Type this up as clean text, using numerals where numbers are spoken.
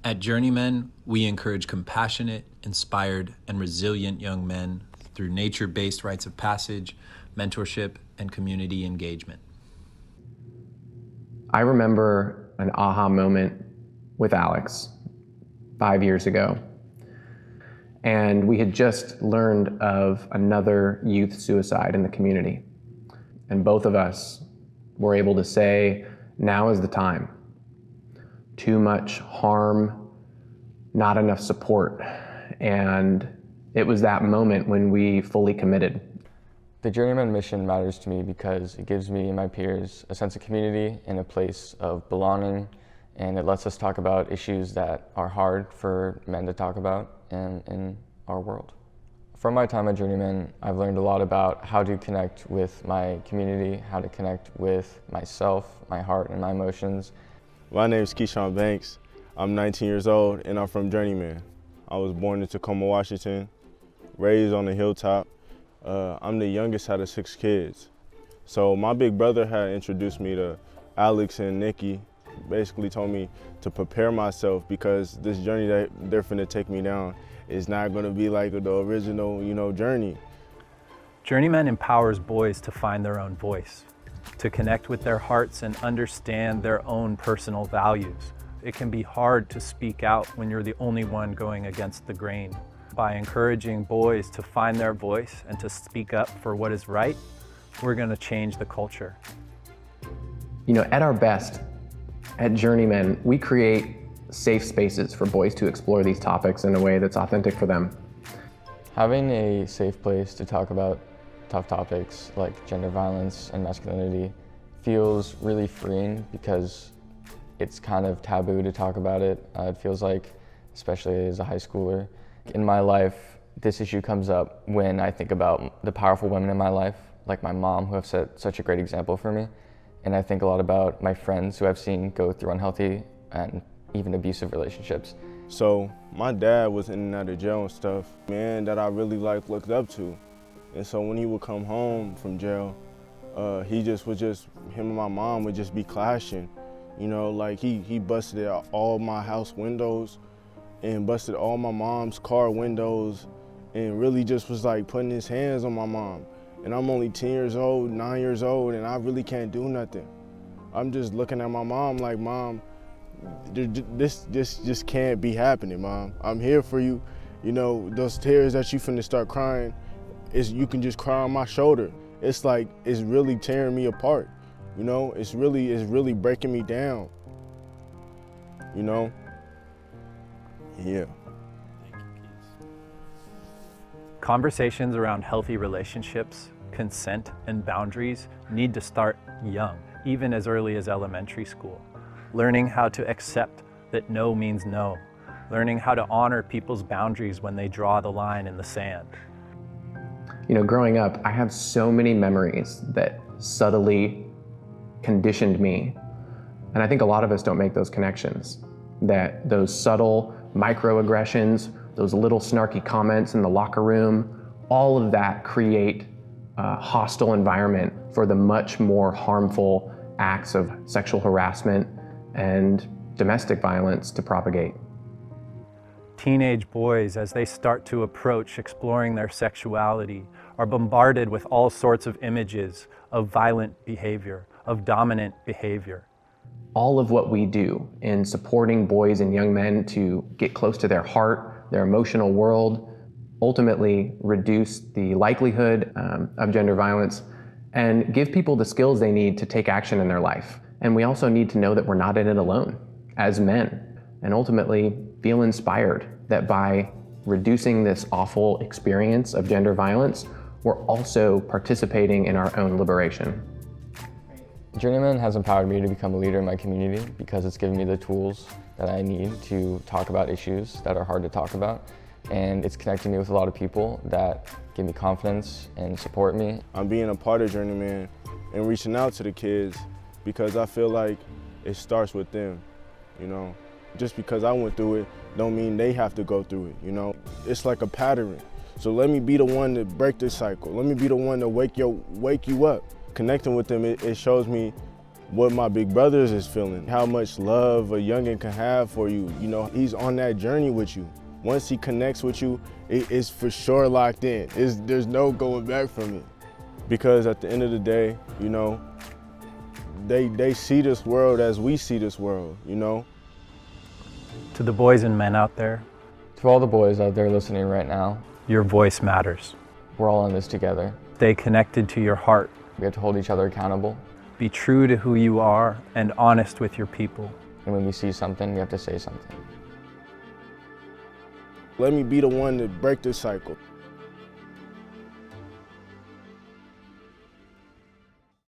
At Journeymen, we encourage compassionate, inspired, and resilient young men through nature-based rites of passage, mentorship, and community engagement. I remember an aha moment with Alex 5 years ago. And we had just learned of another youth suicide in the community. And both of us were able to say, now is the time. Too much harm, not enough support. And it was that moment when we fully committed. The Journeyman mission matters to me because it gives me and my peers a sense of community and a place of belonging, and it lets us talk about issues that are hard for men to talk about in our world. From my time at Journeyman, I've learned a lot about how to connect with my community, how to connect with myself, my heart, and my emotions. My name is Keyshawn Banks. I'm 19 years old and I'm from Journeymen. I was born in Tacoma, Washington, raised on the hilltop. I'm the youngest out of 6 kids. So my big brother had introduced me to Alex and Nicky, basically told me to prepare myself because this journey that they're finna take me down is not gonna be like the original, journey. Journeymen empowers boys to find their own voice, to connect with their hearts and understand their own personal values. It can be hard to speak out when you're the only one going against the grain. By encouraging boys to find their voice and to speak up for what is right, we're going to change the culture. At our best, at Journeymen, we create safe spaces for boys to explore these topics in a way that's authentic for them. Having a safe place to talk about tough topics like gender violence and masculinity feels really freeing because it's kind of taboo to talk about it. It feels like, especially as a high schooler. In my life, this issue comes up when I think about the powerful women in my life, like my mom, who have set such a great example for me. And I think a lot about my friends who I've seen go through unhealthy and even abusive relationships. So my dad was in and out of jail and stuff, man, that I really looked up to. And so when he would come home from jail, him and my mom would just be clashing. He busted out all my house windows and busted all my mom's car windows and really just was putting his hands on my mom. And I'm only 10 years old, 9 years old, and I really can't do nothing. I'm just looking at my mom like, Mom, this just can't be happening, Mom. I'm here for you. Those tears that you finna start crying, you can just cry on my shoulder. It's really tearing me apart. It's really breaking me down. Yeah. Conversations around healthy relationships, consent, and boundaries need to start young, even as early as elementary school. Learning how to accept that no means no. Learning how to honor people's boundaries when they draw the line in the sand. Growing up, I have so many memories that subtly conditioned me. And I think a lot of us don't make those connections, that those subtle microaggressions, those little snarky comments in the locker room, all of that create a hostile environment for the much more harmful acts of sexual harassment and domestic violence to propagate. Teenage boys, as they start to approach exploring their sexuality, are bombarded with all sorts of images of violent behavior, of dominant behavior. All of what we do in supporting boys and young men to get close to their heart, their emotional world, ultimately reduce the likelihood of gender violence and give people the skills they need to take action in their life. And we also need to know that we're not in it alone as men, and ultimately feel inspired that by reducing this awful experience of gender violence, we're also participating in our own liberation. Journeyman has empowered me to become a leader in my community because it's given me the tools that I need to talk about issues that are hard to talk about. And it's connecting me with a lot of people that give me confidence and support me. I'm being a part of Journeyman and reaching out to the kids because I feel like it starts with them, Just because I went through it don't mean they have to go through it, It's like a pattern. So let me be the one to break this cycle. Let me be the one to wake you up. Connecting with them, it shows me what my big brothers is feeling, how much love a youngin can have for you. You know, he's on that journey with you. Once he connects with you, it's for sure locked in. There's no going back from it. Because at the end of the day, you know, they see this world as we see this world, you know? To the boys and men out there, To all the boys out there listening right now, your voice matters. we're all in this together. Stay connected to your heart. We have to hold each other accountable. Be true to who you are and honest with your people. And when we see something, we have to say something. Let me be the one to break this cycle.